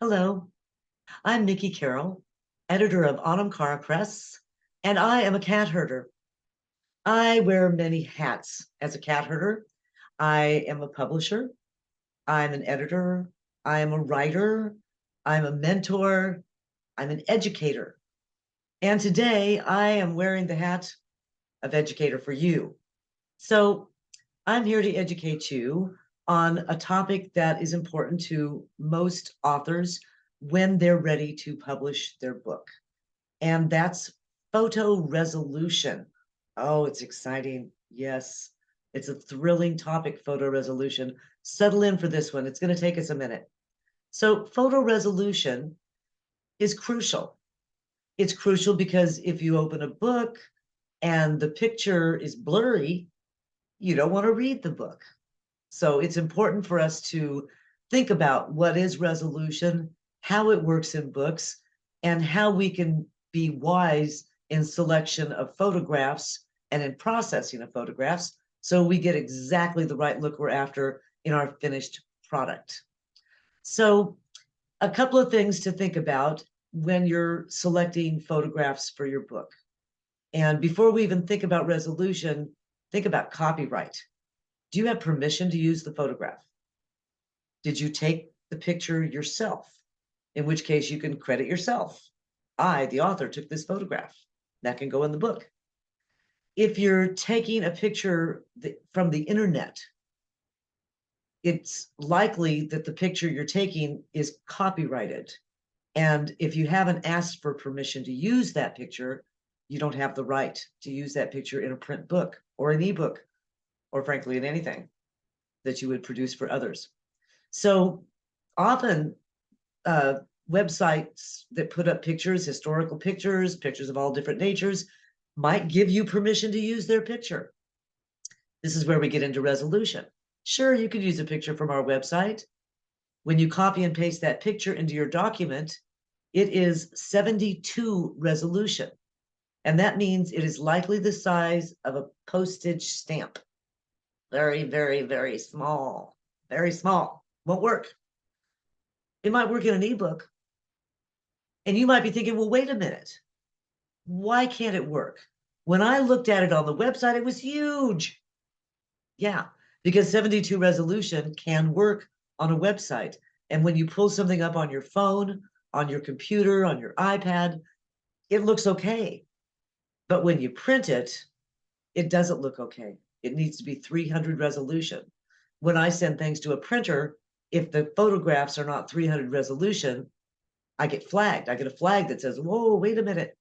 Hello, I'm Micki Carroll, editor of Autumn Cara Press, and I am a cat herder. I wear many hats as a cat herder. I am a publisher, I'm an editor, I am a writer, I'm a mentor, I'm an educator. And today I am wearing the hat of educator for you. So I'm here to educate you on a topic that is important to most authors when they're ready to publish their book. And that's photo resolution. Oh, it's exciting. Yes, it's a thrilling topic, photo resolution. Settle in for this one. It's going to take us a minute. So, photo resolution is crucial. It's crucial because if you open a book and the picture is blurry, you don't want to read the book. So, it's important for us to think about what is resolution, how it works in books, and how we can be wise in selection of photographs and in processing of photographs so we get exactly the right look we're after in our finished product. So, a couple of things to think about when you're selecting photographs for your book. And before we even think about resolution, think about copyright. Do you have permission to use the photograph? Did you take the picture yourself? In which case you can credit yourself. I, the author, took this photograph. That can go in the book. If you're taking a picture from the internet, it's likely that the picture you're taking is copyrighted. And if you haven't asked for permission to use that picture, you don't have the right to use that picture in a print book or an ebook, or frankly, in anything that you would produce for others. So often, websites that put up pictures, historical pictures, pictures of all different natures, might give you permission to use their picture. This is where we get into resolution. Sure, you could use a picture from our website. When you copy and paste that picture into your document, it is 72 resolution. And that means it is likely the size of a postage stamp. Very, very, very small. Very small. Won't work. It might work in an ebook. And you might be thinking, well, wait a minute. Why can't it work? When I looked at it on the website, it was huge. Yeah, because 72 resolution can work on a website. And when you pull something up on your phone, on your computer, on your iPad, it looks okay. But when you print it, it doesn't look okay. It needs to be 300 resolution. When I send things to a printer, if the photographs are not 300 resolution, I get flagged. I get a flag that says, whoa, wait a minute.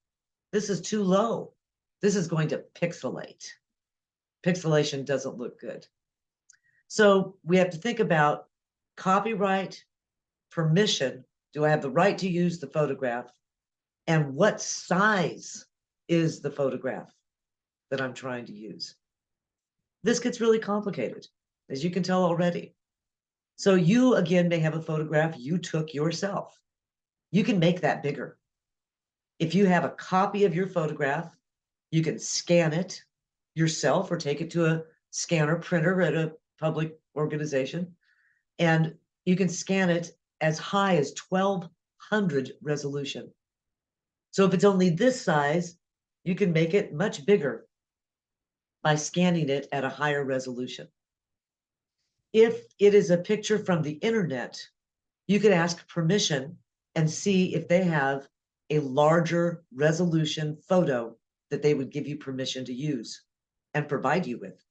This is too low. This is going to pixelate. Pixelation doesn't look good. So we have to think about copyright, permission. Do I have the right to use the photograph? And what size is the photograph that I'm trying to use? This gets really complicated, as you can tell already. So you, again, may have a photograph you took yourself. You can make that bigger. If you have a copy of your photograph, you can scan it yourself or take it to a scanner printer at a public organization, and you can scan it as high as 1200 resolution. So if it's only this size, you can make it much bigger by scanning it at a higher resolution. If it is a picture from the internet, you could ask permission and see if they have a larger resolution photo that they would give you permission to use and provide you with.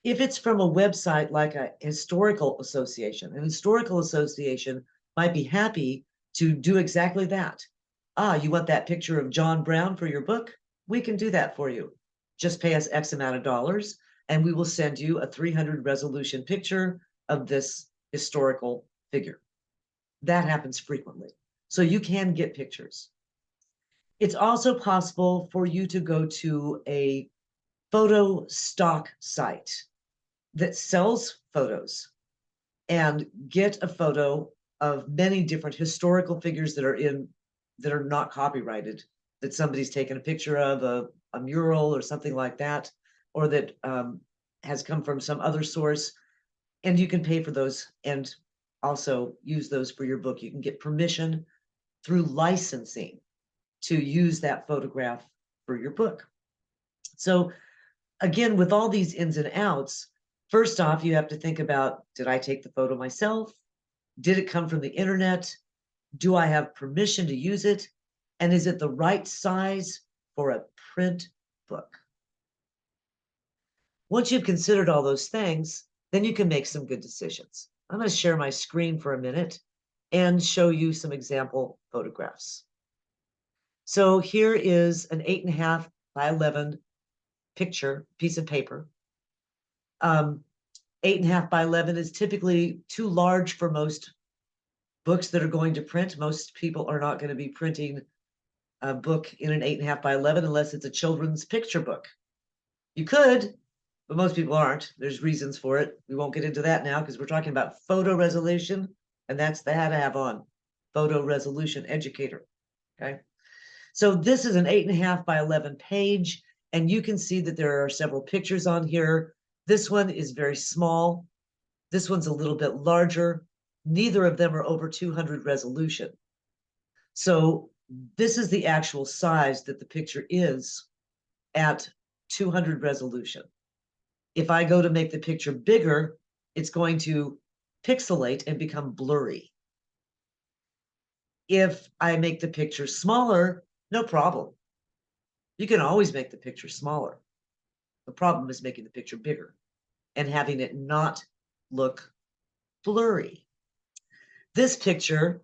If it's from a website like a historical association, an historical association might be happy to do exactly that. You want that picture of John Brown for your book? We can do that for you. Just pay us X amount of dollars, and we will send you a 300 resolution picture of this historical figure. That happens frequently. So you can get pictures. It's also possible for you to go to a photo stock site that sells photos and get a photo of many different historical figures that are not copyrighted, that somebody's taken a picture of, a mural or something like that, or that has come from some other source, and you can pay for those and also use those for your book. You can get permission through licensing to use that photograph for your book. So again, with all these ins and outs, first off, you have to think about, did I take the photo myself? Did it come from the internet? Do I have permission to use it? And is it the right size for a print book? Once you've considered all those things, then you can make some good decisions. I'm going to share my screen for a minute and show you some example photographs. So here is an 8.5 by 11 picture, piece of paper. 8.5 by 11 is typically too large for most books that are going to print. Most people are not going to be printing a book in an 8.5 by 11 unless it's a children's picture book. You could, but most people aren't. There's reasons for it. We won't get into that now because we're talking about photo resolution, and that's the hat I have on, photo resolution educator. Okay. So this is an 8.5 by 11 page, and you can see that there are several pictures on here. This one is very small. This one's a little bit larger. Neither of them are over 200 resolution. So this is the actual size that the picture is at 200 resolution. If I go to make the picture bigger, it's going to pixelate and become blurry. If I make the picture smaller, no problem. You can always make the picture smaller. The problem is making the picture bigger and having it not look blurry. This picture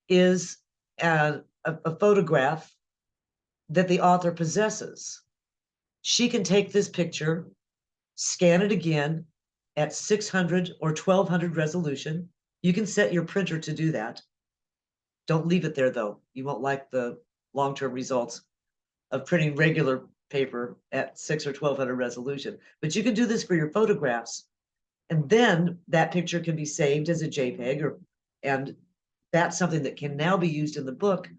is a photograph that the author possesses. She can take this picture, scan it again at 600 or 1200 resolution. You can set your printer to do that. Don't leave it there, though. You won't like the long-term results of printing regular paper at 6 or 1200 resolution. But you can do this for your photographs. And then that picture can be saved as a JPEG, and that's something that can now be used in the book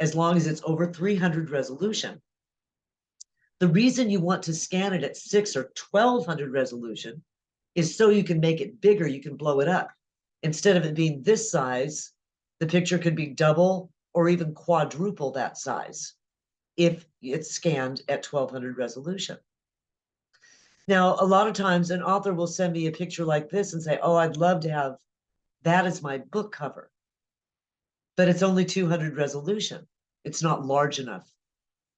as long as it's over 300 resolution. The reason you want to scan it at 6 or 1200 resolution is so you can make it bigger, you can blow it up. Instead of it being this size, the picture could be double or even quadruple that size if it's scanned at 1200 resolution. Now, a lot of times an author will send me a picture like this and say, oh, I'd love to have that as my book cover. But it's only 200 resolution. It's not large enough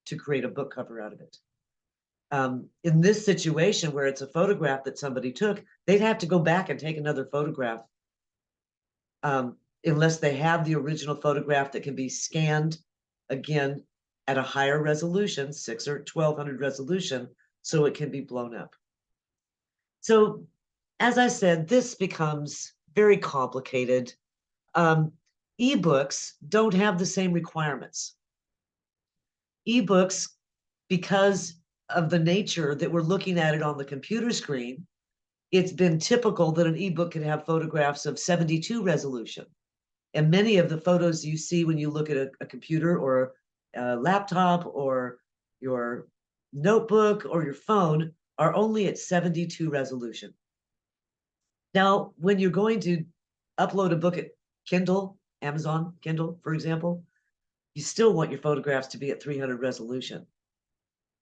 to create a book cover out of it. In this situation where it's a photograph that somebody took, they'd have to go back and take another photograph unless they have the original photograph that can be scanned again at a higher resolution, 6 or 1200 resolution, so it can be blown up. So, as I said, this becomes very complicated. eBooks don't have the same requirements. eBooks, because of the nature that we're looking at it on the computer screen, it's been typical that an ebook can have photographs of 72 resolution. And many of the photos you see when you look at a computer or a laptop or your notebook or your phone are only at 72 resolution. Now, when you're going to upload a book at Kindle, Amazon Kindle, for example, you still want your photographs to be at 300 resolution.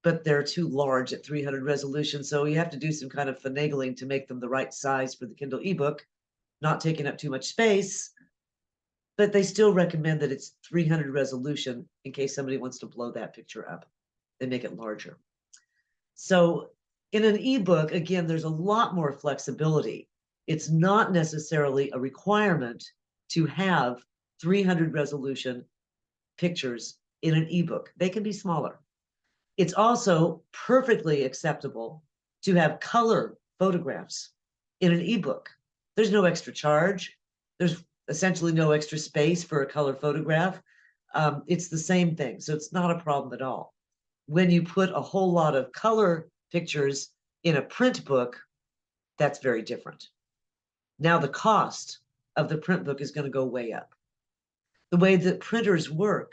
But they're too large at 300 resolution, so you have to do some kind of finagling to make them the right size for the Kindle ebook, not taking up too much space, but they still recommend that it's 300 resolution in case somebody wants to blow that picture up. They make it larger. So in an ebook, again, there's a lot more flexibility. It's not necessarily a requirement to have 300 resolution pictures in an ebook. They can be smaller. It's also perfectly acceptable to have color photographs in an ebook. There's no extra charge. There's essentially no extra space for a color photograph. It's the same thing, so it's not a problem at all. When you put a whole lot of color pictures in a print book, that's very different. Now the cost of the print book is going to go way up. The way that printers work,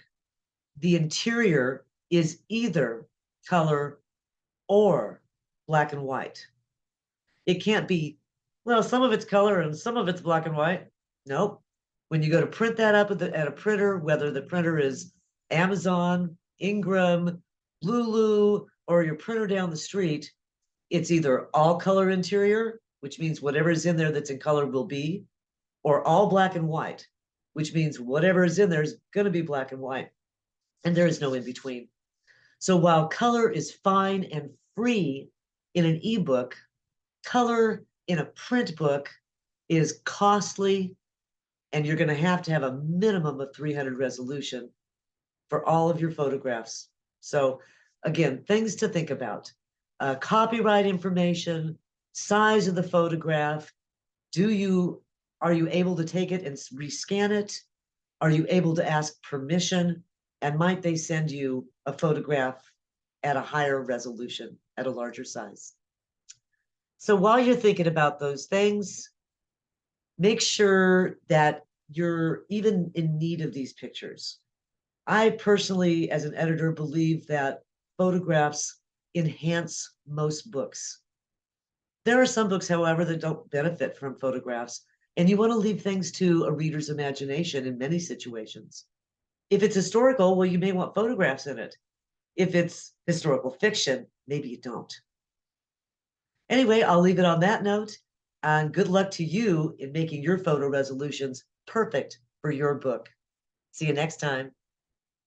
the interior is either color or black and white. It can't be, well, some of it's color and some of it's black and white. Nope. When you go to print that up at a printer, whether the printer is Amazon, Ingram, Lulu, or your printer down the street, it's either all color interior, which means whatever is in there that's in color will be, or all black and white, which means whatever is in there is going to be black and white. And there is no in between. So while color is fine and free in an ebook, color in a print book is costly, and you're going to have a minimum of 300 resolution for all of your photographs. So again, things to think about. Copyright information, size of the photograph. Are you able to take it and rescan it? Are you able to ask permission? And might they send you a photograph at a higher resolution, at a larger size? So while you're thinking about those things, make sure that you're even in need of these pictures. I personally, as an editor, believe that photographs enhance most books. There are some books, however, that don't benefit from photographs, and you want to leave things to a reader's imagination in many situations. If it's historical, well, you may want photographs in it. If it's historical fiction, maybe you don't. Anyway, I'll leave it on that note, and good luck to you in making your photo resolutions perfect for your book. See you next time.